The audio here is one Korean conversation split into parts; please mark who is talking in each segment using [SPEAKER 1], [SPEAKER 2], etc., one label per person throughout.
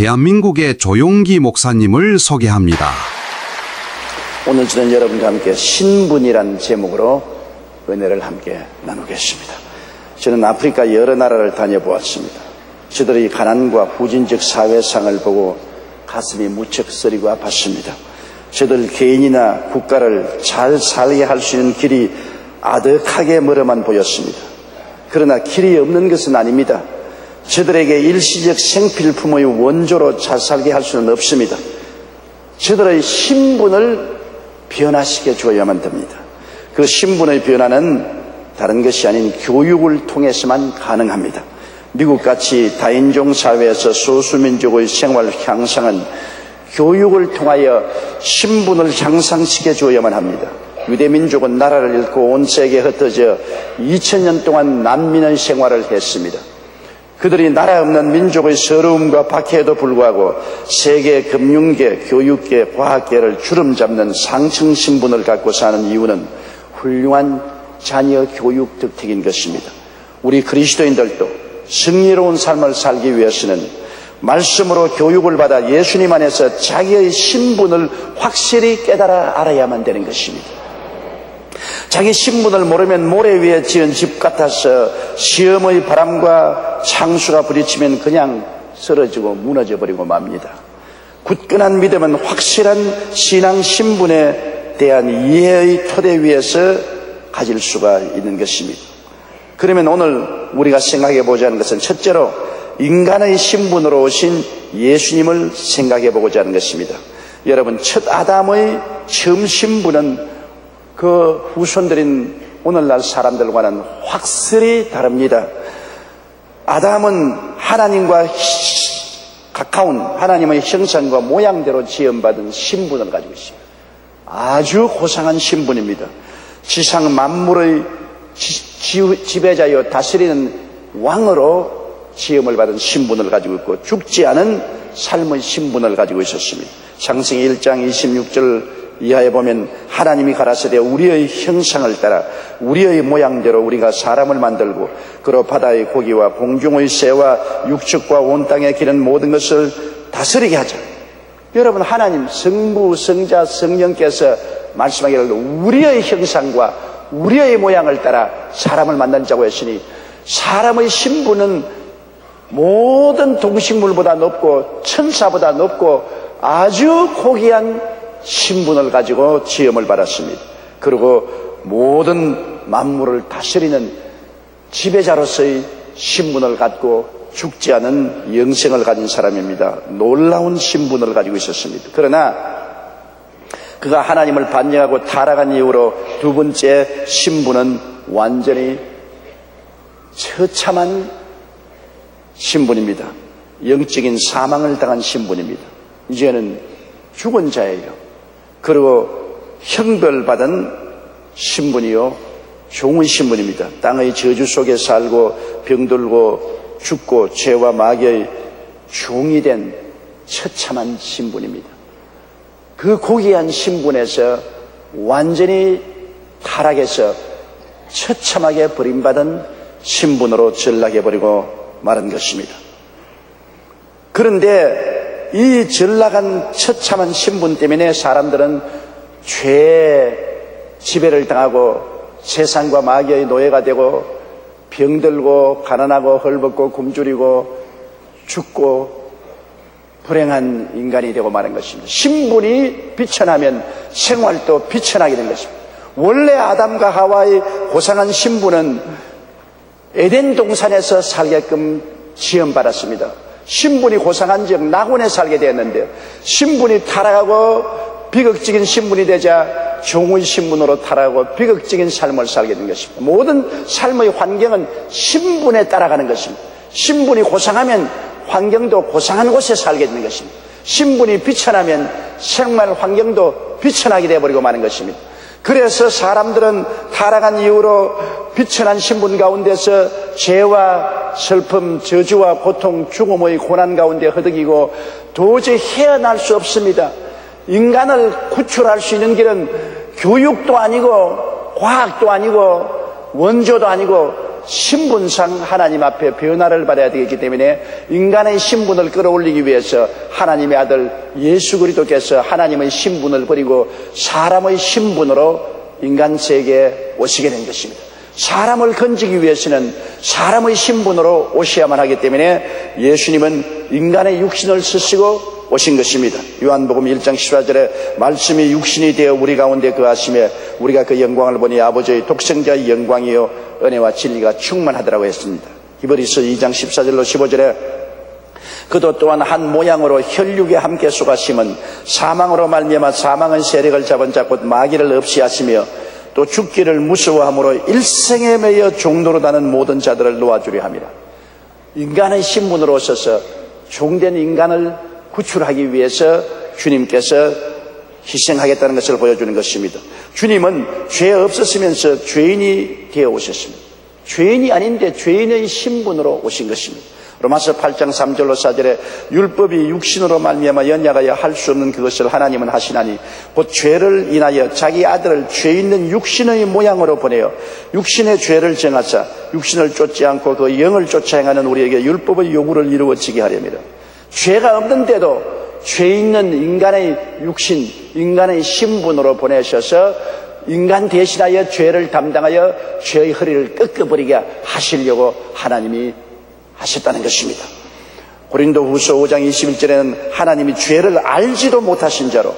[SPEAKER 1] 대한민국의 조용기 목사님을 소개합니다.
[SPEAKER 2] 오늘 저는 여러분과 함께 신분이란 제목으로 은혜를 함께 나누겠습니다. 저는 아프리카 여러 나라를 다녀보았습니다. 저들의 가난과 후진적 사회상을 보고 가슴이 무척 쓰리고 아팠습니다. 저들 개인이나 국가를 잘 살게 할 수 있는 길이 아득하게 멀어만 보였습니다. 그러나 길이 없는 것은 아닙니다. 저들에게 일시적 생필품의 원조로 잘 살게 할 수는 없습니다. 저들의 신분을 변화시켜 줘야만 됩니다. 그 신분의 변화는 다른 것이 아닌 교육을 통해서만 가능합니다. 미국같이 다인종 사회에서 소수민족의 생활 향상은 교육을 통하여 신분을 향상시켜 줘야만 합니다. 유대민족은 나라를 잃고 온 세계에 흩어져 2000년 동안 난민의 생활을 했습니다. 그들이 나라 없는 민족의 서러움과 박해에도 불구하고 세계 금융계, 교육계, 과학계를 주름잡는 상층 신분을 갖고 사는 이유는 훌륭한 자녀 교육 덕택인 것입니다. 우리 그리스도인들도 승리로운 삶을 살기 위해서는 말씀으로 교육을 받아 예수님 안에서 자기의 신분을 확실히 깨달아 알아야만 되는 것입니다. 자기 신분을 모르면 모래 위에 지은 집 같아서 시험의 바람과 창수가 부딪히면 그냥 쓰러지고 무너져 버리고 맙니다. 굳건한 믿음은 확실한 신앙 신분에 대한 이해의 토대 위에서 가질 수가 있는 것입니다. 그러면 오늘 우리가 생각해 보자 하는 것은 첫째로 인간의 신분으로 오신 예수님을 생각해 보고자 하는 것입니다. 여러분, 첫 아담의 처음 신분은 그 후손들인 오늘날 사람들과는 확실히 다릅니다. 아담은 하나님과 가까운 하나님의 형상과 모양대로 지음받은 신분을 가지고 있습니다. 아주 고상한 신분입니다. 지상 만물의 지배자여 다스리는 왕으로 지음을 받은 신분을 가지고 있고 죽지 않은 삶의 신분을 가지고 있었습니다. 창세기 1장 26절 이하에 보면 하나님이 가라사대 우리의 형상을 따라 우리의 모양대로 우리가 사람을 만들고 그로 바다의 고기와 공중의 새와 육축과 온 땅에 기는 모든 것을 다스리게 하자. 여러분, 하나님 성부, 성자, 성령께서 말씀하기를 우리의 형상과 우리의 모양을 따라 사람을 만든다고 했으니 사람의 신분은 모든 동식물보다 높고 천사보다 높고 아주 고귀한 신분을 가지고 지음을 받았습니다. 그리고 모든 만물을 다스리는 지배자로서의 신분을 갖고 죽지 않은 영생을 가진 사람입니다. 놀라운 신분을 가지고 있었습니다. 그러나 그가 하나님을 반역하고 타락한 이후로 두 번째 신분은 완전히 처참한 신분입니다. 영적인 사망을 당한 신분입니다. 이제는 죽은 자예요. 그리고 형벌받은 신분이요 종의 신분입니다. 땅의 저주 속에 살고 병들고 죽고 죄와 마귀의 종이 된 처참한 신분입니다. 그 고귀한 신분에서 완전히 타락해서 처참하게 버림받은 신분으로 전락해버리고 말한 것입니다. 그런데 이 전락한 처참한 신분 때문에 사람들은 죄의 지배를 당하고 세상과 마귀의 노예가 되고 병들고 가난하고 헐벗고 굶주리고 죽고 불행한 인간이 되고 마는 것입니다. 신분이 비천하면 생활도 비천하게 된 것입니다. 원래 아담과 하와의 고상한 신분은 에덴 동산에서 살게끔 지음받았습니다. 신분이 고상한즉 낙원에 살게 되었는데 신분이 타락하고 비극적인 신분이 되자 종의 신분으로 타락하고 비극적인 삶을 살게 된 것입니다. 모든 삶의 환경은 신분에 따라가는 것입니다. 신분이 고상하면 환경도 고상한 곳에 살게 되는 것입니다. 신분이 비천하면 생활 환경도 비천하게 되어버리고 마는 것입니다. 그래서 사람들은 타락한 이후로 비천한 신분 가운데서 죄와 슬픔, 저주와 고통, 죽음의 고난 가운데 허덕이고 도저히 헤어날 수 없습니다. 인간을 구출할 수 있는 길은 교육도 아니고 과학도 아니고 원조도 아니고 신분상 하나님 앞에 변화를 받아야 되기 때문에 인간의 신분을 끌어올리기 위해서 하나님의 아들 예수 그리스도께서 하나님의 신분을 버리고 사람의 신분으로 인간 세계에 오시게 된 것입니다. 사람을 건지기 위해서는 사람의 신분으로 오셔야만 하기 때문에 예수님은 인간의 육신을 쓰시고 오신 것입니다. 요한복음 1장 14절에 말씀이 육신이 되어 우리 가운데 거하시며 우리가 그 영광을 보니 아버지의 독생자의 영광이요 은혜와 진리가 충만하더라고 했습니다. 히브리서 2장 14절로 15절에 그도 또한 한 모양으로 혈육에 함께 속하심은 사망으로 말미암아 사망의 세력을 잡은 자 곧 마귀를 없이 하시며 또 죽기를 무서워함으로 일생에 매여 종로로 다는 모든 자들을 놓아주려 함이라. 인간의 신분으로 오셔서 종된 인간을 구출하기 위해서 주님께서 희생하겠다는 것을 보여주는 것입니다. 주님은 죄 없었으면서 죄인이 되어 오셨습니다. 죄인이 아닌데 죄인의 신분으로 오신 것입니다. 로마서 8장 3절로 4절에 율법이 육신으로 말미암아 연약하여 할 수 없는 그것을 하나님은 하시나니 곧 죄를 인하여 자기 아들을 죄 있는 육신의 모양으로 보내어 육신의 죄를 정하사 육신을 쫓지 않고 그 영을 쫓아 행하는 우리에게 율법의 요구를 이루어지게 하렵니다. 죄가 없는데도 죄 있는 인간의 육신, 인간의 신분으로 보내셔서 인간 대신하여 죄를 담당하여 죄의 허리를 꺾어버리게 하시려고 하나님이 하셨다는 것입니다. 고린도후서 5장 21절에는 하나님이 죄를 알지도 못하신 자로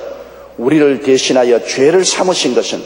[SPEAKER 2] 우리를 대신하여 죄를 삼으신 것은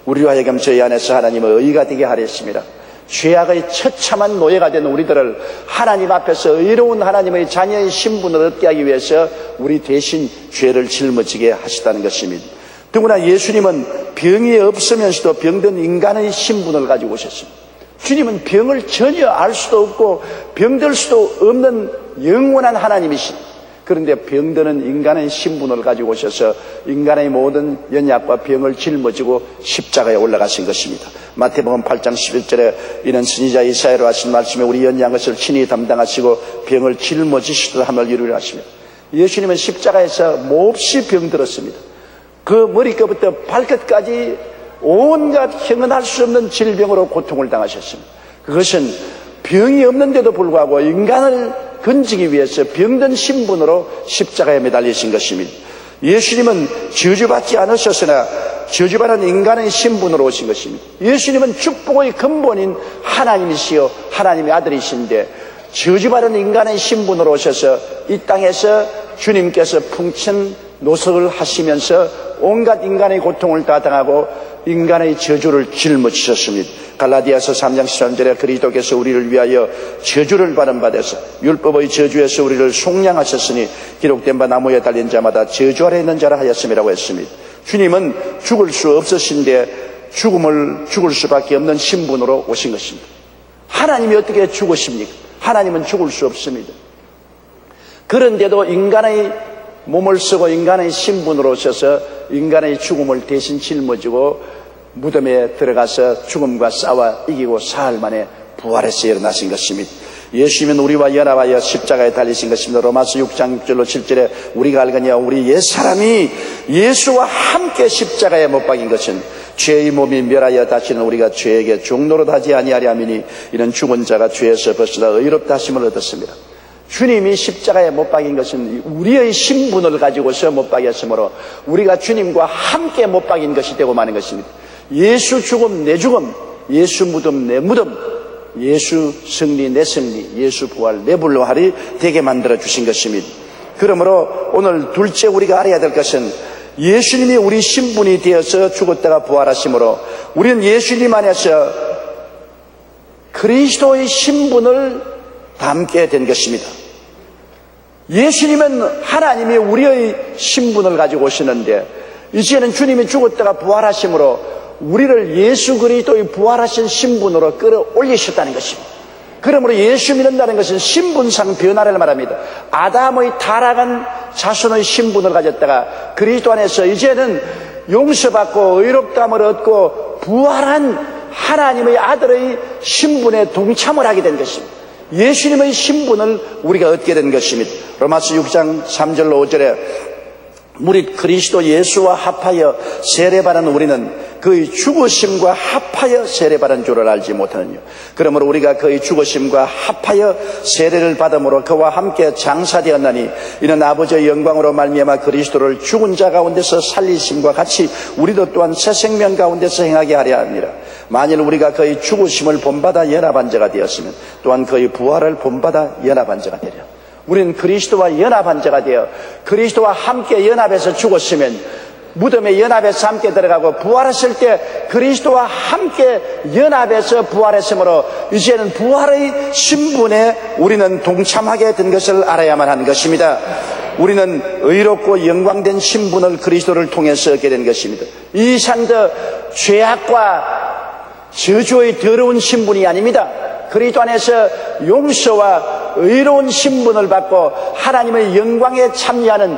[SPEAKER 2] 우리로 하여금 저희 안에서 하나님의 의가 되게 하려 했습니다. 죄악의 처참한 노예가 된 우리들을 하나님 앞에서 의로운 하나님의 자녀의 신분을 얻게 하기 위해서 우리 대신 죄를 짊어지게 하시다는 것입니다. 더구나 예수님은 병이 없으면서도 병든 인간의 신분을 가지고 오셨습니다. 주님은 병을 전혀 알 수도 없고 병들 수도 없는 영원한 하나님이십니다. 그런데 병드는 인간의 신분을 가지고 오셔서 인간의 모든 연약과 병을 짊어지고 십자가에 올라가신 것입니다. 마태복음 8장 11절에 이는 선지자 이사야로 하신 말씀에 우리 연약한 것을 친히 담당하시고 병을 짊어지시듯 함을 이루려 하시며 예수님은 십자가에서 몹시 병들었습니다. 그 머리끝부터 발끝까지 온갖 형언할 수 없는 질병으로 고통을 당하셨습니다. 그것은 병이 없는데도 불구하고 인간을 건지기 위해서 병든 신분으로 십자가에 매달리신 것입니다. 예수님은 저주받지 않으셨으나 저주받은 인간의 신분으로 오신 것입니다. 예수님은 축복의 근본인 하나님이시여 하나님의 아들이신데 저주받은 인간의 신분으로 오셔서 이 땅에서 주님께서 풍천 노석을 하시면서 온갖 인간의 고통을 다 당하고 인간의 저주를 짊어지셨습니다. 갈라디아서 3장 13절에 그리스도께서 우리를 위하여 저주를 받은 바 되사 율법의 저주에서 우리를 속량하셨으니 기록된 바 나무에 달린 자마다 저주 아래 있는 자라 하였음이라고 했습니다. 주님은 죽을 수 없으신데 죽을 수밖에 없는 신분으로 오신 것입니다. 하나님이 어떻게 죽으십니까? 하나님은 죽을 수 없습니다. 그런데도 인간의 몸을 쓰고 인간의 신분으로 오셔서 인간의 죽음을 대신 짊어지고 무덤에 들어가서 죽음과 싸워 이기고 사흘 만에 부활해서 일어나신 것입니다. 예수님은 우리와 연합하여 십자가에 달리신 것입니다. 로마서 6장 6절로 7절에 우리가 알거니와 우리 옛사람이 예수와 함께 십자가에 못 박인 것은 죄의 몸이 멸하여 다시는 우리가 죄에게 종노릇 하지 아니하려 함이니 이는 죽은 자가 죄에서 벗어나 의롭다 하심을 얻었습니다. 주님이 십자가에 못 박인 것은 우리의 신분을 가지고서 못 박였으므로 우리가 주님과 함께 못 박인 것이 되고 마는 것입니다. 예수 죽음 내 죽음, 예수 무덤 내 무덤, 예수 승리 내 승리, 예수 부활 내 부활이 되게 만들어 주신 것입니다. 그러므로 오늘 둘째 우리가 알아야 될 것은 예수님이 우리 신분이 되어서 죽었다가 부활하심으로 우리는 예수님 안에서 그리스도의 신분을 담게 된 것입니다. 예수님은 하나님이 우리의 신분을 가지고 오시는데 이제는 주님이 죽었다가 부활하심으로 우리를 예수 그리스도의 부활하신 신분으로 끌어올리셨다는 것입니다. 그러므로 예수 믿는다는 것은 신분상 변화를 말합니다. 아담의 타락한 자손의 신분을 가졌다가 그리스도 안에서 이제는 용서받고 의롭다함을 얻고 부활한 하나님의 아들의 신분에 동참을 하게 된 것입니다. 예수님의 신분을 우리가 얻게 된 것입니다. 로마서 6장 3절로 5절에 무릇 그리스도 예수와 합하여 세례받은 우리는 그의 죽으심과 합하여 세례받은 줄을 알지 못하느냐. 그러므로 우리가 그의 죽으심과 합하여 세례를 받음으로 그와 함께 장사되었나니 이는 아버지의 영광으로 말미암아 그리스도를 죽은 자 가운데서 살리심과 같이 우리도 또한 새 생명 가운데서 행하게 하려 합니다. 만일 우리가 그의 죽으심을 본받아 연합한 자가 되었으면 또한 그의 부활을 본받아 연합한 자가 되리라. 우리는 그리스도와 연합한 자가 되어 그리스도와 함께 연합해서 죽었으면 무덤에 연합해서 함께 들어가고 부활했을 때 그리스도와 함께 연합해서 부활했으므로 이제는 부활의 신분에 우리는 동참하게 된 것을 알아야만 하는 것입니다. 우리는 의롭고 영광된 신분을 그리스도를 통해서 얻게 된 것입니다. 이 상도 죄악과 저주의 더러운 신분이 아닙니다. 그리스도 안에서 용서와 의로운 신분을 받고 하나님의 영광에 참여하는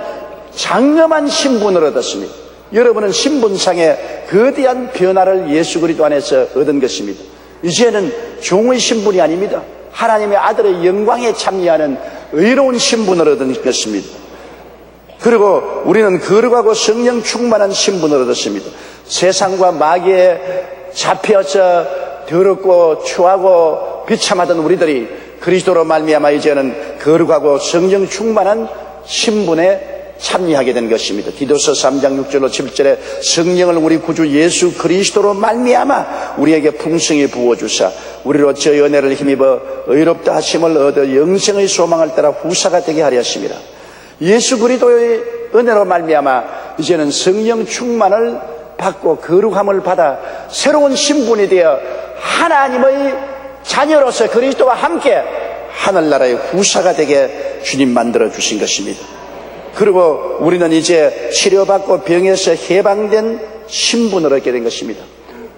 [SPEAKER 2] 장엄한 신분을 얻었습니다. 여러분은 신분상의 거대한 변화를 예수 그리스도 안에서 얻은 것입니다. 이제는 종의 신분이 아닙니다. 하나님의 아들의 영광에 참여하는 의로운 신분을 얻은 것입니다. 그리고 우리는 거룩하고 성령 충만한 신분을 얻었습니다. 세상과 마귀에 잡혀서 더럽고 추하고 비참하던 우리들이 그리스도로 말미암아 이제는 거룩하고 성령 충만한 신분에 참여하게 된 것입니다. 디도서 3장 6절로 7절에 성령을 우리 구주 예수 그리스도로 말미암아 우리에게 풍성히 부어주사 우리로 저 은혜를 힘입어 의롭다 하심을 얻어 영생의 소망을 따라 후사가 되게 하려 하심이라. 예수 그리스도의 은혜로 말미암아 이제는 성령 충만을 받고 거룩함을 받아 새로운 신분이 되어 하나님의 자녀로서 그리스도와 함께 하늘나라의 후사가 되게 주님 만들어 주신 것입니다. 그리고 우리는 이제 치료받고 병에서 해방된 신분을 얻게 된 것입니다.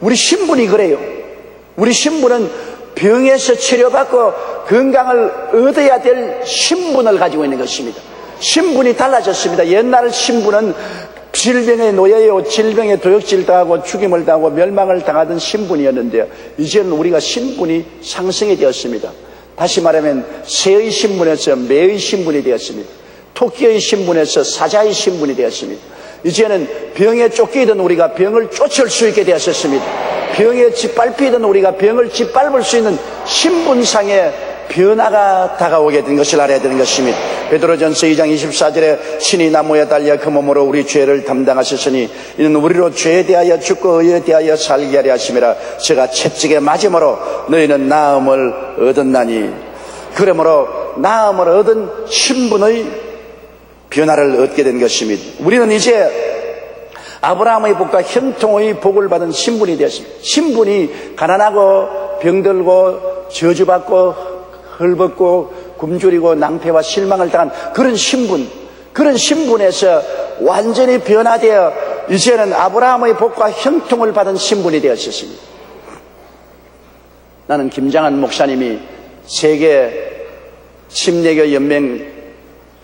[SPEAKER 2] 우리 신분이 그래요. 우리 신분은 병에서 치료받고 건강을 얻어야 될 신분을 가지고 있는 것입니다. 신분이 달라졌습니다. 옛날 신분은 질병에 놓여요. 질병에 도역질 당하고 죽임을 당하고 멸망을 당하던 신분이었는데요. 이제는 우리가 신분이 상승이 되었습니다. 다시 말하면 새의 신분에서 매의 신분이 되었습니다. 토끼의 신분에서 사자의 신분이 되었습니다. 이제는 병에 쫓기던 우리가 병을 쫓을 수 있게 되었습니다. 병에 짓밟히던 우리가 병을 짓밟을 수 있는 신분상의 변화가 다가오게 된 것을 알아야 되는 것입니다. 베드로전서 2장 24절에 친히 나무에 달려 그 몸으로 우리 죄를 담당하셨으니 이는 우리로 죄에 대하여 죽고 의에 대하여 살게 하려 하심이라. 제가 채찍에 맞음으로 너희는 나음을 얻었나니. 그러므로 나음을 얻은 신분의 변화를 얻게 된 것입니다. 우리는 이제 아브라함의 복과 형통의 복을 받은 신분이 되었습니다. 신분이 가난하고 병들고 저주받고 헐벗고 굶주리고 낭패와 실망을 당한 그런 신분에서 완전히 변화되어 이제는 아브라함의 복과 형통을 받은 신분이 되었습니다. 나는 김장한 목사님이 세계 침례교 연맹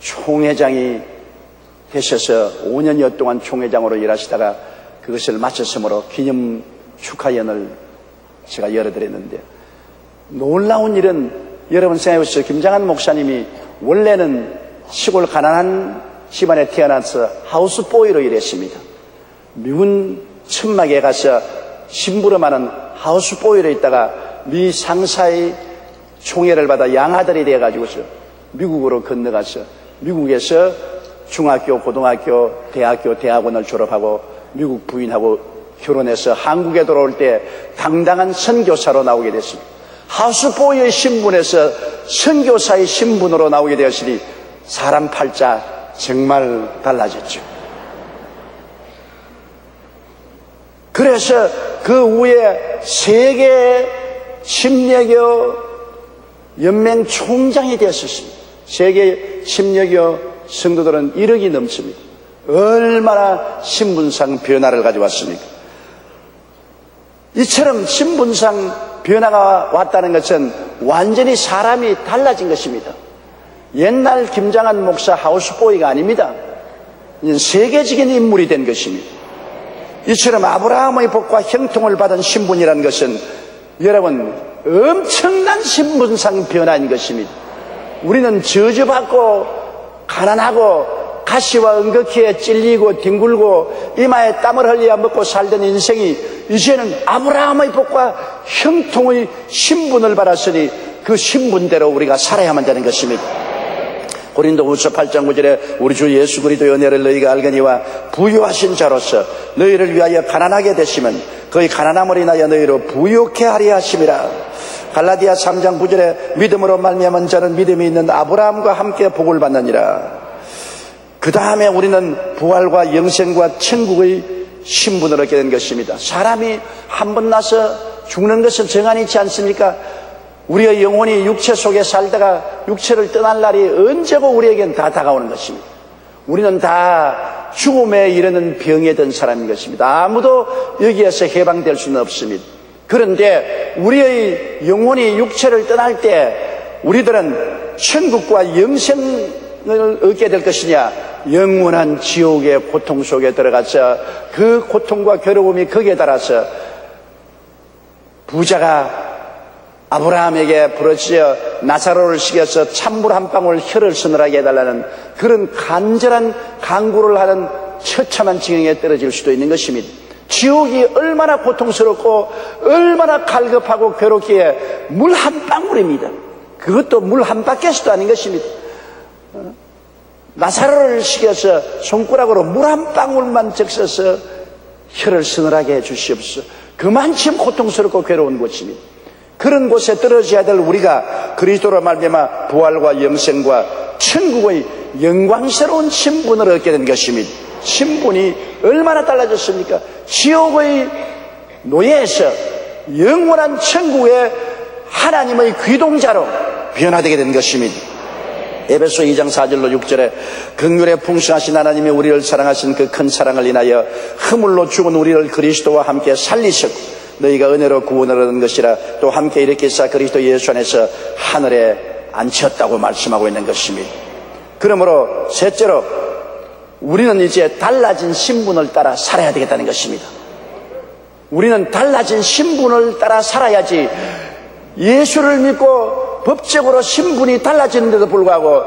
[SPEAKER 2] 총회장이 되셔서 5년여 동안 총회장으로 일하시다가 그것을 마쳤으므로 기념 축하연을 제가 열어드렸는데, 놀라운 일은 여러분 생각해보세요. 김장한 목사님이 원래는 시골 가난한 집안에 태어나서 하우스보이로 일했습니다. 미군 천막에 가서 심부름하는 하우스보이로 있다가 미 상사의 총애를 받아 양아들이 되어가지고서 미국으로 건너가서 미국에서 중학교, 고등학교, 대학교, 대학원을 졸업하고 미국 부인하고 결혼해서 한국에 돌아올 때 당당한 선교사로 나오게 됐습니다. 하우스보이의 신분에서 선교사의 신분으로 나오게 되었으니 사람 팔자 정말 달라졌죠. 그래서 그 후에 세계 침례교 연맹 총장이 되었습니다. 세계 침례교 성도들은 1억이 넘습니다. 얼마나 신분상 변화를 가져왔습니까? 이처럼 신분상 변화가 왔다는 것은 완전히 사람이 달라진 것입니다. 옛날 김장한 목사 하우스보이가 아닙니다. 세계적인 인물이 된 것입니다. 이처럼 아브라함의 복과 형통을 받은 신분이라는 것은 여러분 엄청난 신분상 변화인 것입니다. 우리는 저주받고 가난하고 가시와 은극히에 찔리고 뒹굴고 이마에 땀을 흘려 먹고 살던 인생이 이제는 아브라함의 복과 형통의 신분을 받았으니 그 신분대로 우리가 살아야만 되는 것입니다. 고린도후서 8장 9절에 우리 주 예수 그리스도의 은혜를 너희가 알거니와 부유하신 자로서 너희를 위하여 가난하게 되시면 그의 가난함을 인하여 너희로 부유케 하려 하심이라. 갈라디아 3장 9절에 믿음으로 말미암은 자는 믿음이 있는 아브라함과 함께 복을 받느니라. 그 다음에 우리는 부활과 영생과 천국의 신분을 얻게 된 것입니다. 사람이 한 번 나서 죽는 것은 정한이 있지 않습니까? 우리의 영혼이 육체 속에 살다가 육체를 떠날 날이 언제고 우리에겐 다 다가오는 것입니다. 우리는 다 죽음에 이르는 병에 든 사람인 것입니다. 아무도 여기에서 해방될 수는 없습니다. 그런데 우리의 영혼이 육체를 떠날 때 우리들은 천국과 영생을 얻게 될 것이냐, 영원한 지옥의 고통 속에 들어가서 그 고통과 괴로움이 거기에 달아서 부자가 아브라함에게 부르짖어 나사로를 시켜서 찬물 한 방울 혀를 서늘하게 해달라는 그런 간절한 간구를 하는 처참한 지경에 떨어질 수도 있는 것입니다. 지옥이 얼마나 고통스럽고 얼마나 갈급하고 괴롭기에 물 한 방울입니다. 그것도 물 한 바퀴도 아닌 것입니다. 나사로를 시켜서 손가락으로 물 한 방울만 적셔서 혀를 서늘하게 해주시옵소서. 그만큼 고통스럽고 괴로운 곳입니다. 그런 곳에 떨어져야 될 우리가 그리스도로 말미암아 부활과 영생과 천국의 영광스러운 신분을 얻게 된 것입니다. 신분이 얼마나 달라졌습니까? 지옥의 노예에서 영원한 천국의 하나님의 귀동자로 변화되게 된 것입니다. 에베소 2장 4절로 6절에 긍휼에 풍성하신 하나님이 우리를 사랑하신 그 큰 사랑을 인하여 허물로 죽은 우리를 그리스도와 함께 살리셨고 너희가 은혜로 구원을 얻은 것이라 또 함께 일으키사 그리스도 예수 안에서 하늘에 앉혔다고 말씀하고 있는 것입니다. 그러므로 셋째로 우리는 이제 달라진 신분을 따라 살아야 되겠다는 것입니다. 우리는 달라진 신분을 따라 살아야지 예수를 믿고 법적으로 신분이 달라지는데도 불구하고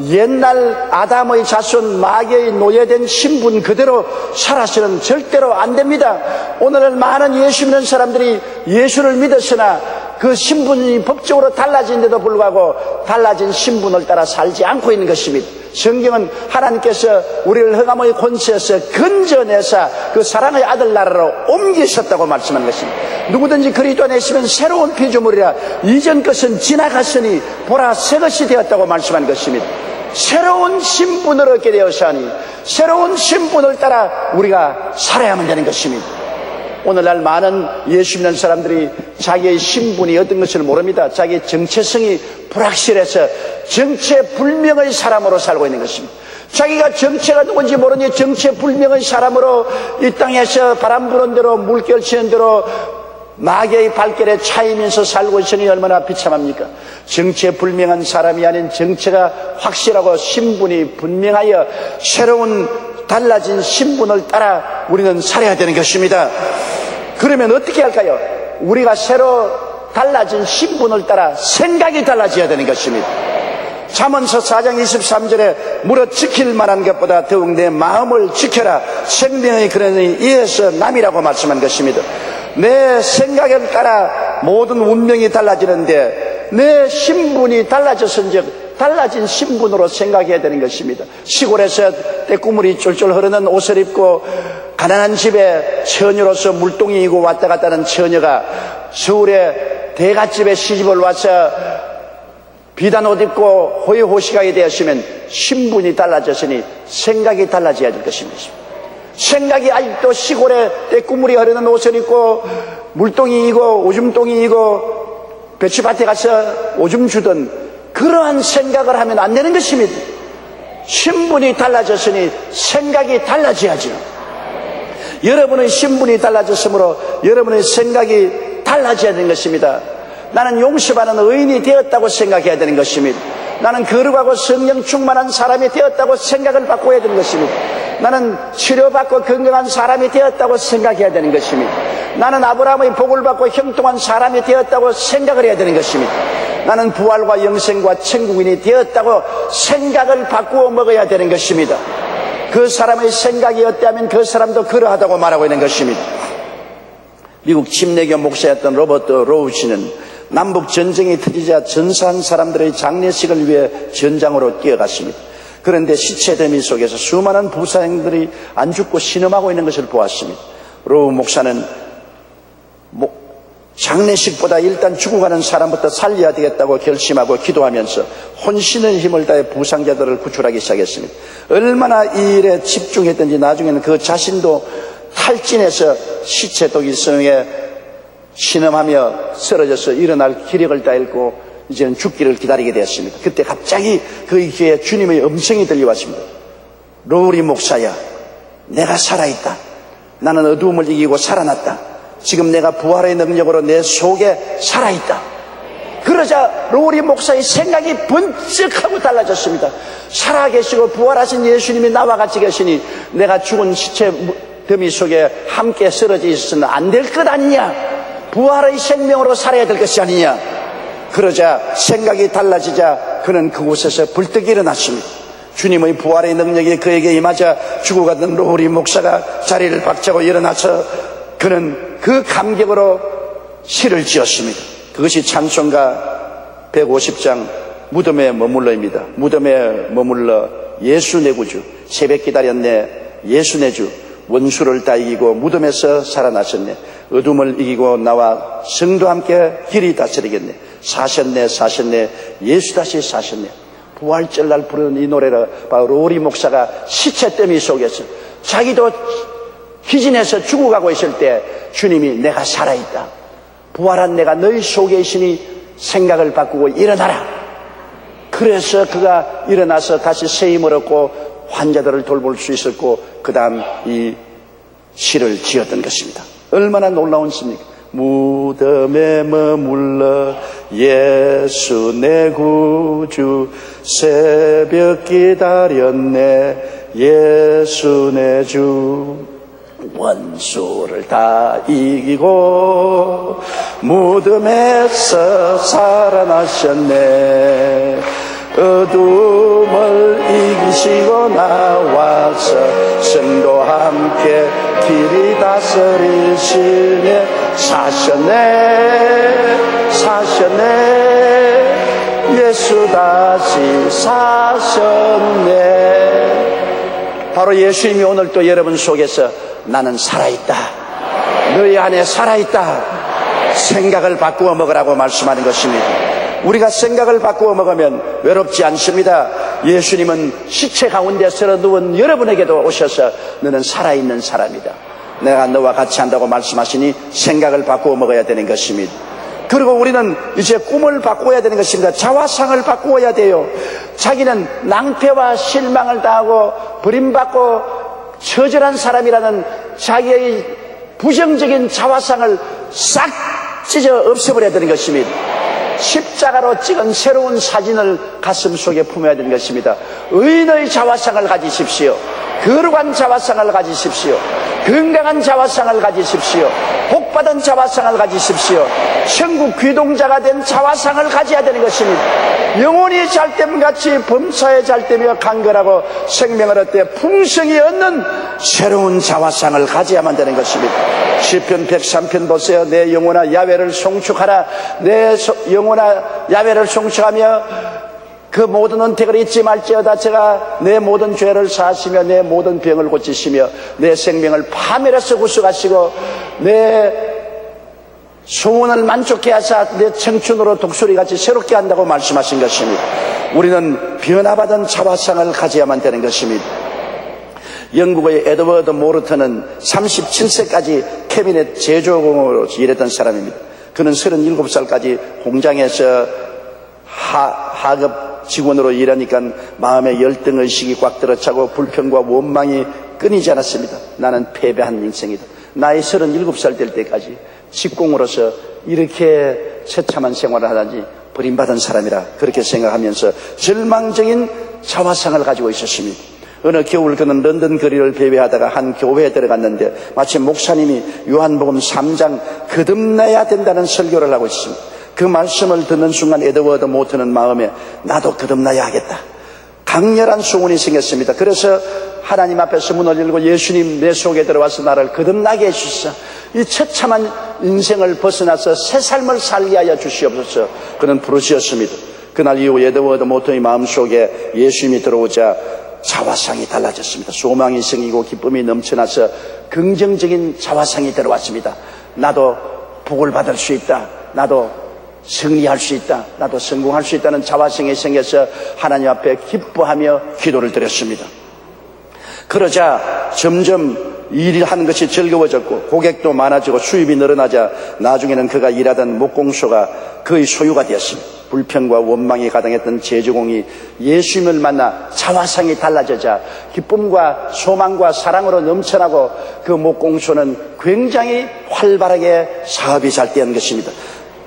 [SPEAKER 2] 옛날 아담의 자손 마귀의 노예된 신분 그대로 살아서는 절대로 안 됩니다. 오늘날 많은 예수 믿는 사람들이 예수를 믿었으나 그 신분이 법적으로 달라지는데도 불구하고 달라진 신분을 따라 살지 않고 있는 것입니다. 성경은 하나님께서 우리를 흑암의 권세에서 건져내사 그 사랑의 아들 나라로 옮기셨다고 말씀한 것입니다. 누구든지 그리스도 안에 있으면 새로운 피조물이라 이전 것은 지나갔으니 보라 새 것이 되었다고 말씀한 것입니다. 새로운 신분을 얻게 되어서 하니 새로운 신분을 따라 우리가 살아야만 되는 것입니다. 오늘날 많은 예수 믿는 사람들이 자기의 신분이 어떤 것을 모릅니다. 자기의 정체성이 불확실해서 정체불명의 사람으로 살고 있는 것입니다. 자기가 정체가 누군지 모르니 정체불명의 사람으로 이 땅에서 바람 부는 대로 물결 치는 대로 마귀의 발길에 차이면서 살고 있으니 얼마나 비참합니까? 정체불명한 사람이 아닌 정체가 확실하고 신분이 분명하여 새로운 달라진 신분을 따라 우리는 살아야 되는 것입니다. 그러면 어떻게 할까요? 우리가 새로 달라진 신분을 따라 생각이 달라져야 되는 것입니다. 잠언서 4장 23절에 무릇 지킬 만한 것보다 더욱 내 마음을 지켜라. 생명의 근원이 이에서 남이라고 말씀한 것입니다. 내 생각에 따라 모든 운명이 달라지는데 내 신분이 달라졌은즉 달라진 신분으로 생각해야 되는 것입니다. 시골에서 떼꾸물이 쫄쫄 흐르는 옷을 입고 가난한 집에 처녀로서 물동이이고 왔다 갔다 하는 처녀가 서울에 대갓집에 시집을 와서 비단 옷 입고 호의호식하게 되었으면 신분이 달라졌으니 생각이 달라져야 될 것입니다. 생각이 아직도 시골에 떼꾸물이 흐르는 옷을 입고 물동이이고 오줌동이이고 배추밭에 가서 오줌 주던 그러한 생각을 하면 안 되는 것입니다. 신분이 달라졌으니 생각이 달라져야죠. 여러분의 신분이 달라졌으므로 여러분의 생각이 달라져야 되는 것입니다. 나는 용서받는 의인이 되었다고 생각해야 되는 것입니다. 나는 거룩하고 성령 충만한 사람이 되었다고 생각을 바꿔야 되는 것입니다. 나는 치료받고 건강한 사람이 되었다고 생각해야 되는 것입니다. 나는 아브라함의 복을 받고 형통한 사람이 되었다고 생각을 해야 되는 것입니다. 나는 부활과 영생과 천국인이 되었다고 생각을 바꾸어 먹어야 되는 것입니다. 그 사람의 생각이 어때하면 그 사람도 그러하다고 말하고 있는 것입니다. 미국 침례교 목사였던 로버트 로우 씨는 남북 전쟁이 터지자 전사한 사람들의 장례식을 위해 전장으로 뛰어갔습니다. 그런데 시체 더미 속에서 수많은 부사행들이 안 죽고 신음하고 있는 것을 보았습니다. 로우 목사는 장례식보다 일단 죽어가는 사람부터 살려야 되겠다고 결심하고 기도하면서 혼신의 힘을 다해 부상자들을 구출하기 시작했습니다. 얼마나 이 일에 집중했던지 나중에는 그 자신도 탈진해서 시체 독일성에 신음하며 쓰러져서 일어날 기력을 다 잃고 이제는 죽기를 기다리게 되었습니다. 그때 갑자기 그의 귀에 주님의 음성이 들려왔습니다. 로우리 목사야, 내가 살아있다. 나는 어두움을 이기고 살아났다. 지금 내가 부활의 능력으로 내 속에 살아있다. 그러자 로우리 목사의 생각이 번쩍하고 달라졌습니다. 살아계시고 부활하신 예수님이 나와 같이 계시니 내가 죽은 시체 더미 속에 함께 쓰러져 있어서는 안 될 것 아니냐. 부활의 생명으로 살아야 될 것이 아니냐. 그러자 생각이 달라지자 그는 그곳에서 불떡 일어났습니다. 주님의 부활의 능력이 그에게 임하자 죽어가던 로우리 목사가 자리를 박차고 일어나서 그는 그 감격으로 시를 지었습니다. 그것이 찬송가 150장 무덤에 머물러입니다. 무덤에 머물러 예수 내 구주, 새벽 기다렸네 예수 내 주, 원수를 다 이기고 무덤에서 살아나셨네. 어둠을 이기고 나와 성도와 함께 길이 다스리겠네. 사셨네 사셨네 예수 다시 사셨네. 부활절날 부르는 이 노래를 로우리 목사가 시체 더미 속에서 자기도 기진해서 죽어가고 있을 때 주님이 내가 살아있다. 부활한 내가 너희 속에 있으니 생각을 바꾸고 일어나라. 그래서 그가 일어나서 다시 새 힘을 얻고 환자들을 돌볼 수 있었고 그 다음 이 시를 지었던 것입니다. 얼마나 놀라운 시입니까? 무덤에 머물러 예수 내 구주 새벽 기다렸네 예수 내 주 원수를 다 이기고 무덤에서 살아나셨네. 어둠을 이기시고 나와서 성도와 함께 길이 다스리시네. 사셨네 사셨네 예수 다시 사셨네. 바로 예수님이 오늘 또 여러분 속에서 나는 살아있다, 너희 안에 살아있다, 생각을 바꾸어 먹으라고 말씀하는 것입니다. 우리가 생각을 바꾸어 먹으면 외롭지 않습니다. 예수님은 시체 가운데 쓰러 누운 여러분에게도 오셔서 너는 살아있는 사람이다, 내가 너와 같이 한다고 말씀하시니 생각을 바꾸어 먹어야 되는 것입니다. 그리고 우리는 이제 꿈을 바꾸어야 되는 것입니다. 자화상을 바꾸어야 돼요. 자기는 낭패와 실망을 당하고 버림받고 처절한 사람이라는 자기의 부정적인 자화상을 싹 찢어 없애버려야 되는 것입니다. 십자가로 찍은 새로운 사진을 가슴 속에 품어야 되는 것입니다. 의인의 자화상을 가지십시오. 거룩한 자화상을 가지십시오. 건강한 자화상을 가지십시오. 복받은 자화상을 가지십시오. 천국 귀동자가 된 자화상을 가져야 되는 것입니다. 영혼이 잘됨같이 범사에 잘되며 강건하고 생명을 얻되 풍성히 얻는 새로운 자화상을 가져야만 되는 것입니다. 시편 103편 보세요. 내 영혼아 야훼를 송축하라. 내 영혼아 야훼를 송축하며 그 모든 은택을 잊지 말지어다. 제가 내 모든 죄를 사하시며 내 모든 병을 고치시며 내 생명을 파멸에서 구속하시고 내 소원을 만족케 하사 내 청춘으로 독수리같이 새롭게 한다고 말씀하신 것입니다. 우리는 변화받은 자화상을 가져야만 되는 것입니다. 영국의 에드워드 모르턴은 37세까지 캐비넷 제조공으로 일했던 사람입니다. 그는 37살까지 공장에서 하급 직원으로 일하니까 마음에 열등의식이 꽉 들어차고 불평과 원망이 끊이지 않았습니다. 나는 패배한 인생이다. 나이 37살 될 때까지 직공으로서 이렇게 처참한 생활을 하다니 버림받은 사람이라 그렇게 생각하면서 절망적인 자화상을 가지고 있었습니다. 어느 겨울 그는 런던 거리를 배회하다가 한 교회에 들어갔는데 마침 목사님이 요한복음 3장 거듭나야 된다는 설교를 하고 있습니다. 그 말씀을 듣는 순간 에드워드 모튼은 마음에 나도 거듭나야 하겠다, 강렬한 소원이 생겼습니다. 그래서 하나님 앞에서 문을 열고 예수님 내 속에 들어와서 나를 거듭나게 해주시소. 이 처참한 인생을 벗어나서 새 삶을 살게 하여 주시옵소서. 그는 부르짖었습니다. 그날 이후 에드워드 모턴의 마음속에 예수님이 들어오자 자화상이 달라졌습니다. 소망이 생기고 기쁨이 넘쳐나서 긍정적인 자화상이 들어왔습니다. 나도 복을 받을 수 있다. 나도 승리할 수 있다. 나도 성공할 수 있다는 자화상이 생겨서 하나님 앞에 기뻐하며 기도를 드렸습니다. 그러자 점점 일을 하는 것이 즐거워졌고 고객도 많아지고 수입이 늘어나자 나중에는 그가 일하던 목공소가 그의 소유가 되었습니다. 불평과 원망이 가득했던 제주공이 예수님을 만나 자화상이 달라지자 기쁨과 소망과 사랑으로 넘쳐나고 그 목공소는 굉장히 활발하게 사업이 잘 되는 것입니다.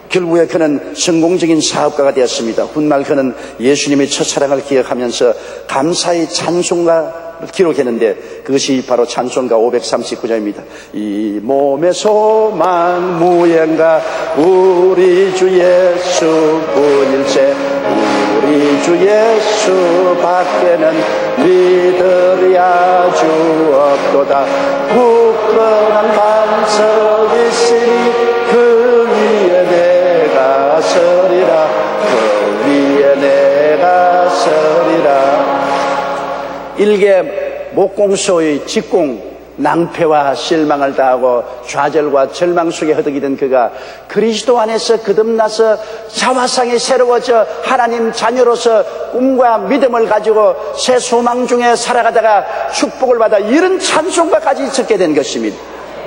[SPEAKER 2] 결국에 그는 성공적인 사업가가 되었습니다. 훗날 그는 예수님의 첫사랑을 기억하면서 감사의 찬송가 기록했는데 그것이 바로 찬송가 539장입니다. 이 몸의 소망 무언가 우리 주 예수뿐일세 우리 주 예수 밖에는 믿으리 아주 없도다. 굳건한 반석 있으니 그 위에 내가 서리라 그 위에 내가 서리라. 일개 목공소의 직공 낭패와 실망을 당하고 좌절과 절망 속에 허덕이던 그가 그리스도 안에서 거듭나서 자화상이 새로워져 하나님 자녀로서 꿈과 믿음을 가지고 새 소망 중에 살아가다가 축복을 받아 이런 찬송가까지 적게 된 것입니다.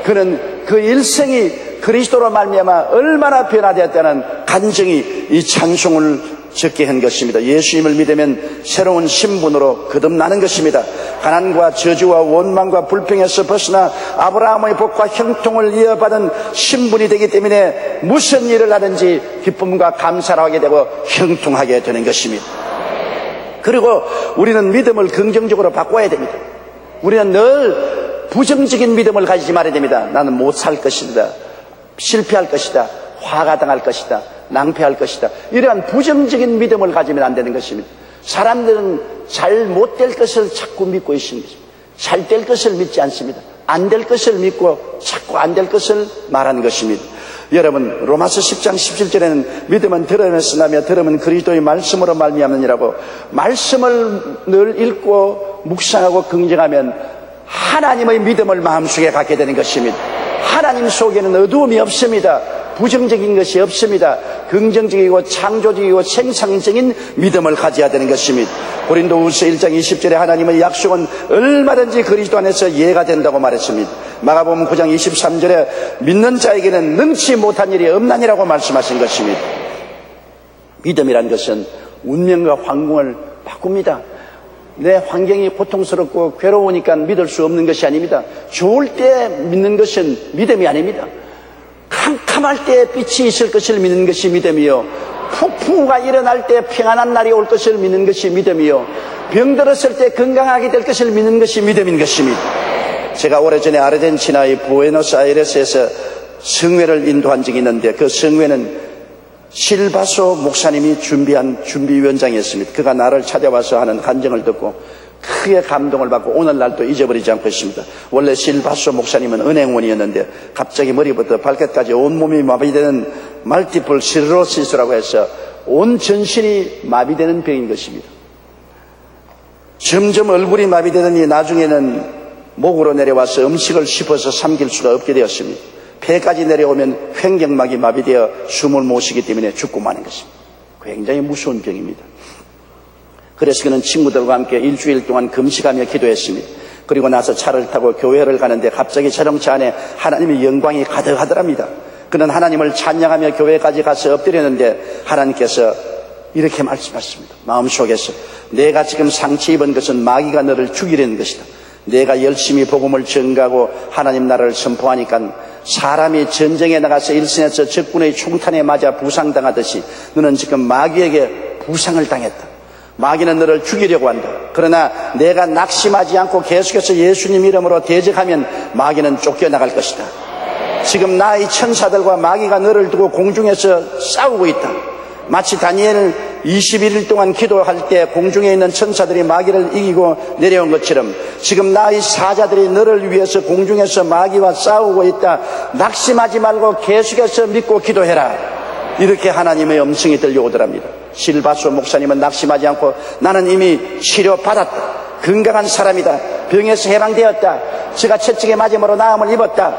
[SPEAKER 2] 그는 그 일생이 그리스도로 말미암아 얼마나 변화되었다는 간증이 이 찬송을 적게 한 것입니다. 예수님을 믿으면 새로운 신분으로 거듭나는 것입니다. 가난과 저주와 원망과 불평에서 벗어나 아브라함의 복과 형통을 이어받은 신분이 되기 때문에 무슨 일을 하든지 기쁨과 감사를 하게 되고 형통하게 되는 것입니다. 그리고 우리는 믿음을 긍정적으로 바꿔야 됩니다. 우리는 늘 부정적인 믿음을 가지지 말아야 됩니다. 나는 못 살 것이다. 실패할 것이다. 화가 당할 것이다. 낭패할 것이다. 이러한 부정적인 믿음을 가지면 안 되는 것입니다. 사람들은 잘 못 될 것을 자꾸 믿고 있습니다. 잘 될 것을 믿지 않습니다. 안 될 것을 믿고 자꾸 안 될 것을 말하는 것입니다. 여러분 로마서 10장 17절에는 믿음은 들음에서 나며 들음은 그리스도의 말씀으로 말미암느니라고 말씀을 늘 읽고 묵상하고 긍정하면 하나님의 믿음을 마음속에 갖게 되는 것입니다. 하나님 속에는 어두움이 없습니다. 부정적인 것이 없습니다. 긍정적이고 창조적이고 생산적인 믿음을 가져야 되는 것입니다. 고린도후서 1장 20절에 하나님의 약속은 얼마든지 그리스도 안에서 이해가 된다고 말했습니다. 마가복음 9장 23절에 믿는 자에게는 능치 못한 일이 없나니라고 말씀하신 것입니다. 믿음이란 것은 운명과 환경을 바꿉니다. 내 환경이 고통스럽고 괴로우니까 믿을 수 없는 것이 아닙니다. 좋을 때 믿는 것은 믿음이 아닙니다. 캄캄할 때 빛이 있을 것을 믿는 것이 믿음이요, 폭풍우가 일어날 때 평안한 날이 올 것을 믿는 것이 믿음이요, 병들었을 때 건강하게 될 것을 믿는 것이 믿음인 것입니다. 제가 오래전에 아르헨티나의 부에노스아이레스에서 성회를 인도한 적이 있는데 그 성회는 실바소 목사님이 준비한 준비위원장이었습니다. 그가 나를 찾아와서 하는 간증을 듣고 크게 감동을 받고 오늘날도 잊어버리지 않고 있습니다. 원래 실바소 목사님은 은행원이었는데 갑자기 머리부터 발끝까지 온몸이 마비되는 멀티플 시로시스라고 해서 온 전신이 마비되는 병인 것입니다. 점점 얼굴이 마비되더니 나중에는 목으로 내려와서 음식을 씹어서 삼킬 수가 없게 되었습니다. 폐까지 내려오면 횡격막이 마비되어 숨을 못 쉬기 때문에 죽고 마는 것입니다. 굉장히 무서운 병입니다. 그래서 그는 친구들과 함께 일주일 동안 금식하며 기도했습니다. 그리고 나서 차를 타고 교회를 가는데 갑자기 자동차 안에 하나님의 영광이 가득하더랍니다. 그는 하나님을 찬양하며 교회까지 가서 엎드렸는데 하나님께서 이렇게 말씀하셨습니다. 마음속에서 내가 지금 상처 입은 것은 마귀가 너를 죽이려는 것이다. 내가 열심히 복음을 전가하고 하나님 나라를 선포하니까 사람이 전쟁에 나가서 일선에서 적군의 총탄에 맞아 부상당하듯이 너는 지금 마귀에게 부상을 당했다. 마귀는 너를 죽이려고 한다. 그러나 내가 낙심하지 않고 계속해서 예수님 이름으로 대적하면 마귀는 쫓겨나갈 것이다. 지금 나의 천사들과 마귀가 너를 두고 공중에서 싸우고 있다. 마치 다니엘 21일 동안 기도할 때 공중에 있는 천사들이 마귀를 이기고 내려온 것처럼 지금 나의 사자들이 너를 위해서 공중에서 마귀와 싸우고 있다. 낙심하지 말고 계속해서 믿고 기도해라. 이렇게 하나님의 음성이 들려오더랍니다. 실바소 목사님은 낙심하지 않고 나는 이미 치료받았다. 건강한 사람이다. 병에서 해방되었다. 제가 채찍에 맞음으로 나음을 입었다.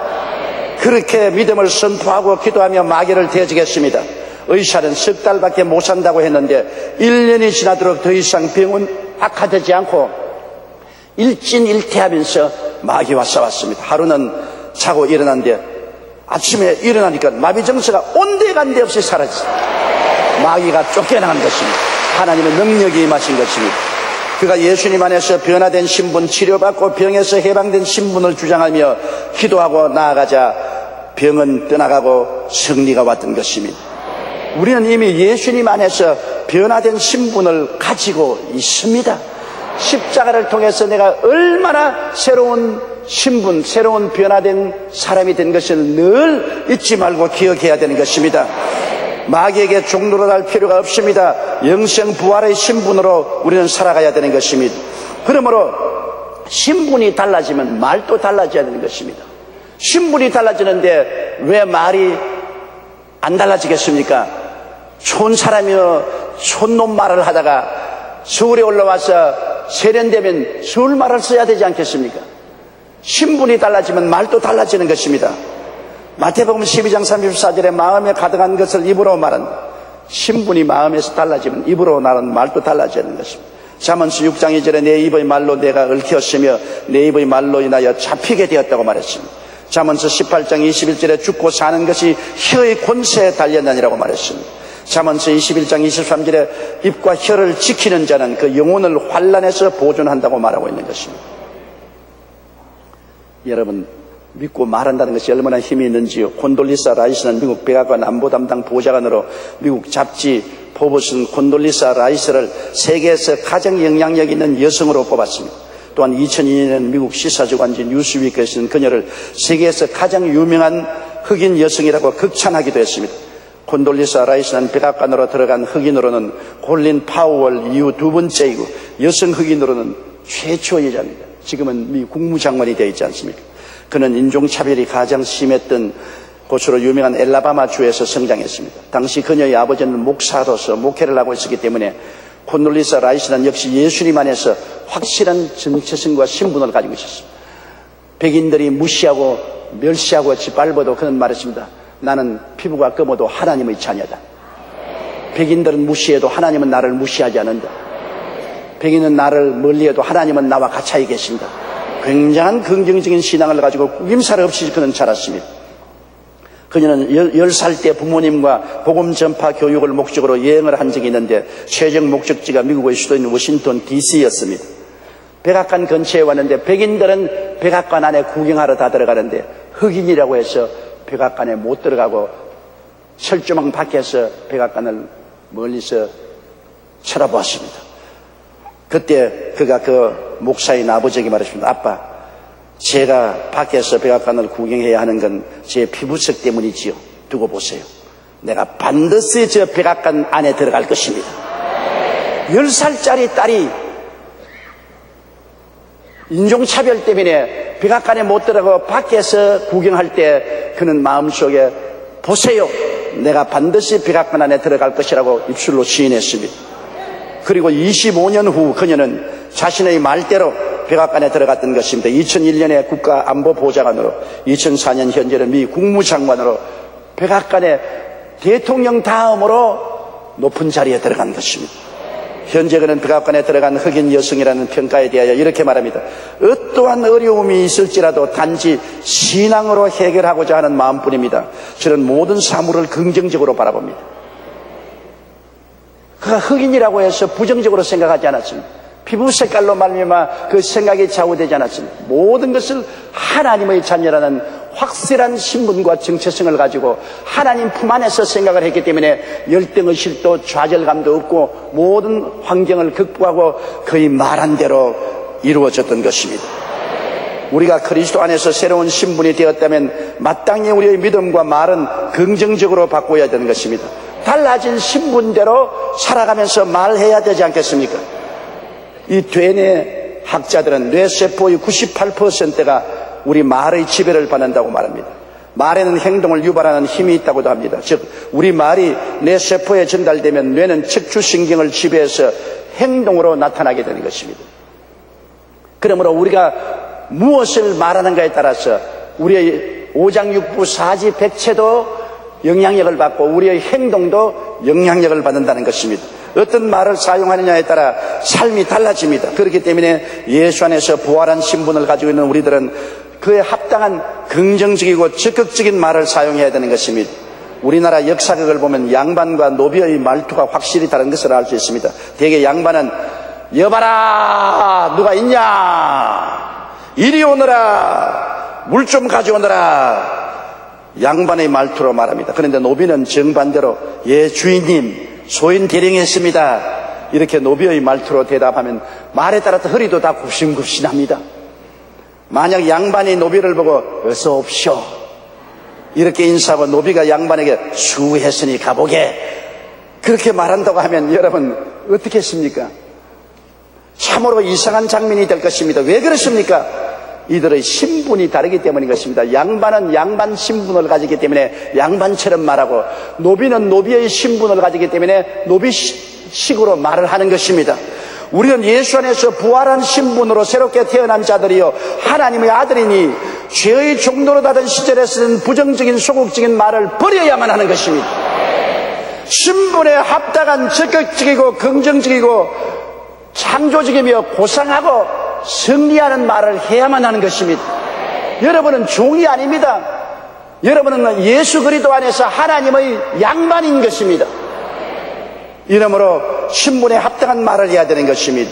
[SPEAKER 2] 그렇게 믿음을 선포하고 기도하며 마귀를 대적했습니다. 의사는 석 달밖에 못 산다고 했는데 1년이 지나도록 더 이상 병은 악화되지 않고 일진일퇴하면서 마귀와 싸웠습니다. 하루는 자고 일어났는데 아침에 일어나니까 마비정서가 온데간데 없이 사라졌어요. 마귀가 쫓겨나간 것입니다. 하나님의 능력이 임하신 것입니다. 그가 예수님 안에서 변화된 신분, 치료받고 병에서 해방된 신분을 주장하며 기도하고 나아가자 병은 떠나가고 승리가 왔던 것입니다. 우리는 이미 예수님 안에서 변화된 신분을 가지고 있습니다. 십자가를 통해서 내가 얼마나 새로운 신분, 새로운 변화된 사람이 된 것을 늘 잊지 말고 기억해야 되는 것입니다. 마귀에게 종노릇할 필요가 없습니다. 영생 부활의 신분으로 우리는 살아가야 되는 것입니다. 그러므로 신분이 달라지면 말도 달라져야 되는 것입니다. 신분이 달라지는데 왜 말이 안 달라지겠습니까? 촌 사람이여 촌놈 말을 하다가 서울에 올라와서 세련되면 서울 말을 써야 되지 않겠습니까? 신분이 달라지면 말도 달라지는 것입니다. 마태복음 12장 34절에 마음에 가득한 것을 입으로 말한다. 신분이 마음에서 달라지면 입으로 말하는 말도 달라지는 것입니다. 잠언서 6장 2절에 내 입의 말로 내가 얽혔으며 내 입의 말로 인하여 잡히게 되었다고 말했습니다. 잠언서 18장 21절에 죽고 사는 것이 혀의 권세에 달렸느니라고 말했습니다. 잠언서 21장 23절에 입과 혀를 지키는 자는 그 영혼을 환난에서 보존한다고 말하고 있는 것입니다. 여러분, 믿고 말한다는 것이 얼마나 힘이 있는지요. 콘돌리사 라이스는 미국 백악관 안보 담당 보좌관으로 미국 잡지 포브스는 콘돌리사 라이스를 세계에서 가장 영향력 있는 여성으로 뽑았습니다. 또한 2002년에는 미국 시사주간지 뉴스위크에서는 그녀를 세계에서 가장 유명한 흑인 여성이라고 극찬하기도 했습니다. 콘돌리사 라이스는 백악관으로 들어간 흑인으로는 콜린 파우얼 이후 두 번째이고 여성 흑인으로는 최초 여자입니다. 지금은 미 국무장관이 되어 있지 않습니까? 그는 인종차별이 가장 심했던 곳으로 유명한 엘라바마주에서 성장했습니다. 당시 그녀의 아버지는 목사로서 목회를 하고 있었기 때문에 콘돌리사 라이스는 역시 예수님 안에서 확실한 정체성과 신분을 가지고 있었습니다. 백인들이 무시하고 멸시하고 짓밟아도 그는 말했습니다. 나는 피부가 검어도 하나님의 자녀다. 백인들은 무시해도 하나님은 나를 무시하지 않는다. 백인은 나를 멀리해도 하나님은 나와 같이 계신다. 굉장한 긍정적인 신앙을 가지고 꾸김살 없이 그는 자랐습니다. 그녀는 10살 때 부모님과 복음 전파 교육을 목적으로 여행을 한 적이 있는데 최종 목적지가 미국의 수도인 워싱턴 DC였습니다. 백악관 근처에 왔는데 백인들은 백악관 안에 구경하러 다 들어가는데 흑인이라고 해서 백악관에 못 들어가고 철조망 밖에서 백악관을 멀리서 쳐다보았습니다. 그때 그가 그 목사인 아버지에게 말했습니다. 아빠, 제가 밖에서 백악관을 구경해야 하는 건 제 피부색 때문이지요. 두고 보세요. 내가 반드시 저 백악관 안에 들어갈 것입니다. 10살짜리 딸이 인종차별 때문에 백악관에 못 들어가고 밖에서 구경할 때 그는 마음속에 보세요. 내가 반드시 백악관 안에 들어갈 것이라고 입술로 시인했습니다. 그리고 25년 후 그녀는 자신의 말대로 백악관에 들어갔던 것입니다. 2001년에 국가안보보좌관으로 2004년 현재는 미 국무장관으로 백악관에 대통령 다음으로 높은 자리에 들어간 것입니다. 현재 그는 백악관에 들어간 흑인 여성이라는 평가에 대하여 이렇게 말합니다. 어떠한 어려움이 있을지라도 단지 신앙으로 해결하고자 하는 마음뿐입니다. 저는 모든 사물을 긍정적으로 바라봅니다. 그가 흑인이라고 해서 부정적으로 생각하지 않았습니다. 피부 색깔로 말미암아 그 생각이 좌우되지 않았습니다. 모든 것을 하나님의 자녀라는 확실한 신분과 정체성을 가지고 하나님 품 안에서 생각을 했기 때문에 열등의식도 좌절감도 없고 모든 환경을 극복하고 그의 말한 대로 이루어졌던 것입니다. 우리가 그리스도 안에서 새로운 신분이 되었다면 마땅히 우리의 믿음과 말은 긍정적으로 바꿔야 되는 것입니다. 달라진 신분대로 살아가면서 말해야 되지 않겠습니까? 이 되뇌 학자들은 뇌세포의 98%가 우리 말의 지배를 받는다고 말합니다. 말에는 행동을 유발하는 힘이 있다고도 합니다. 즉 우리 말이 뇌세포에 전달되면 뇌는 척추신경을 지배해서 행동으로 나타나게 되는 것입니다. 그러므로 우리가 무엇을 말하는가에 따라서 우리의 오장육부 사지 백체도 영향력을 받고 우리의 행동도 영향력을 받는다는 것입니다. 어떤 말을 사용하느냐에 따라 삶이 달라집니다. 그렇기 때문에 예수 안에서 부활한 신분을 가지고 있는 우리들은 그에 합당한 긍정적이고 적극적인 말을 사용해야 되는 것입니다. 우리나라 역사극을 보면 양반과 노비의 말투가 확실히 다른 것을 알 수 있습니다. 대개 양반은 여봐라 누가 있냐, 이리 오너라, 물 좀 가져오너라, 양반의 말투로 말합니다. 그런데 노비는 정반대로 예 주인님 소인 대령했습니다 이렇게 노비의 말투로 대답하면 말에 따라서 허리도 다 굽신굽신합니다. 만약 양반이 노비를 보고 어서 옵시오 이렇게 인사하고 노비가 양반에게 수고했으니 가보게 그렇게 말한다고 하면 여러분 어떻게 했습니까? 참으로 이상한 장면이 될 것입니다. 왜 그렇습니까? 이들의 신분이 다르기 때문인 것입니다. 양반은 양반 신분을 가지기 때문에 양반처럼 말하고 노비는 노비의 신분을 가지기 때문에 노비식으로 말을 하는 것입니다. 우리는 예수 안에서 부활한 신분으로 새롭게 태어난 자들이요 하나님의 아들이니 죄의 종로로 닫은 시절에 쓰는 부정적인 소극적인 말을 버려야만 하는 것입니다. 신분에 합당한 적극적이고 긍정적이고 창조적이며 고상하고 승리하는 말을 해야만 하는 것입니다. 여러분은 종이 아닙니다. 여러분은 예수 그리스도 안에서 하나님의 양반인 것입니다. 이러므로 신분에 합당한 말을 해야 되는 것입니다.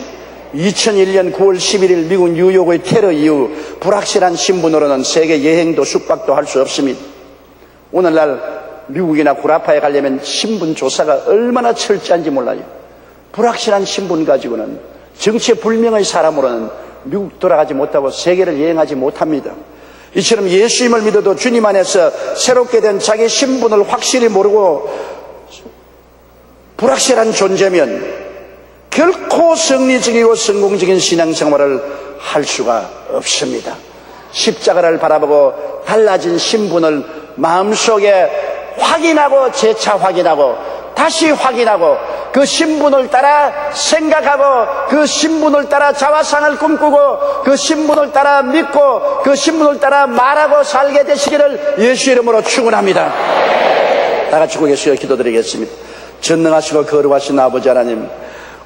[SPEAKER 2] 2001년 9월 11일 미국 뉴욕의 테러 이후 불확실한 신분으로는 세계 여행도 숙박도 할 수 없습니다. 오늘날 미국이나 구라파에 가려면 신분 조사가 얼마나 철저한지 몰라요. 불확실한 신분 가지고는 정체불명의 사람으로는 미국 돌아가지 못하고 세계를 여행하지 못합니다. 이처럼 예수님을 믿어도 주님 안에서 새롭게 된 자기 신분을 확실히 모르고 불확실한 존재면 결코 성리적이고 성공적인 신앙생활을 할 수가 없습니다. 십자가를 바라보고 달라진 신분을 마음속에 확인하고 재차 확인하고 다시 확인하고 그 신분을 따라 생각하고 그 신분을 따라 자화상을 꿈꾸고 그 신분을 따라 믿고 그 신분을 따라 말하고 살게 되시기를 예수 이름으로 축원합니다. 다 같이 고개 숙여 기도드리겠습니다. 전능하시고 거룩하신 아버지 하나님,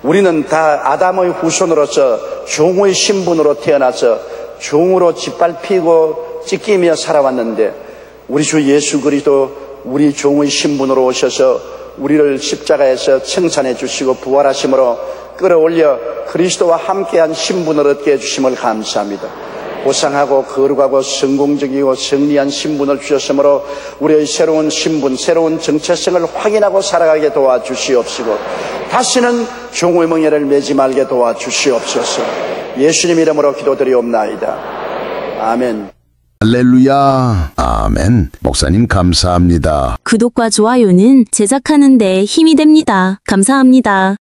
[SPEAKER 2] 우리는 다 아담의 후손으로서 종의 신분으로 태어나서 종으로 짓밟히고 찢기며 살아왔는데 우리 주 예수 그리스도 우리 종의 신분으로 오셔서 우리를 십자가에서 청산해 주시고 부활하심으로 끌어올려 그리스도와 함께한 신분을 얻게 해주심을 감사합니다. 고상하고 거룩하고 성공적이고 승리한 신분을 주셨으므로 우리의 새로운 신분, 새로운 정체성을 확인하고 살아가게 도와주시옵시고 다시는 종의 멍에를 매지 말게 도와주시옵소서. 예수님 이름으로 기도드리옵나이다. 아멘.
[SPEAKER 3] 할렐루야. 아멘. 목사님 감사합니다.
[SPEAKER 4] 구독과 좋아요는 제작하는 데 힘이 됩니다. 감사합니다.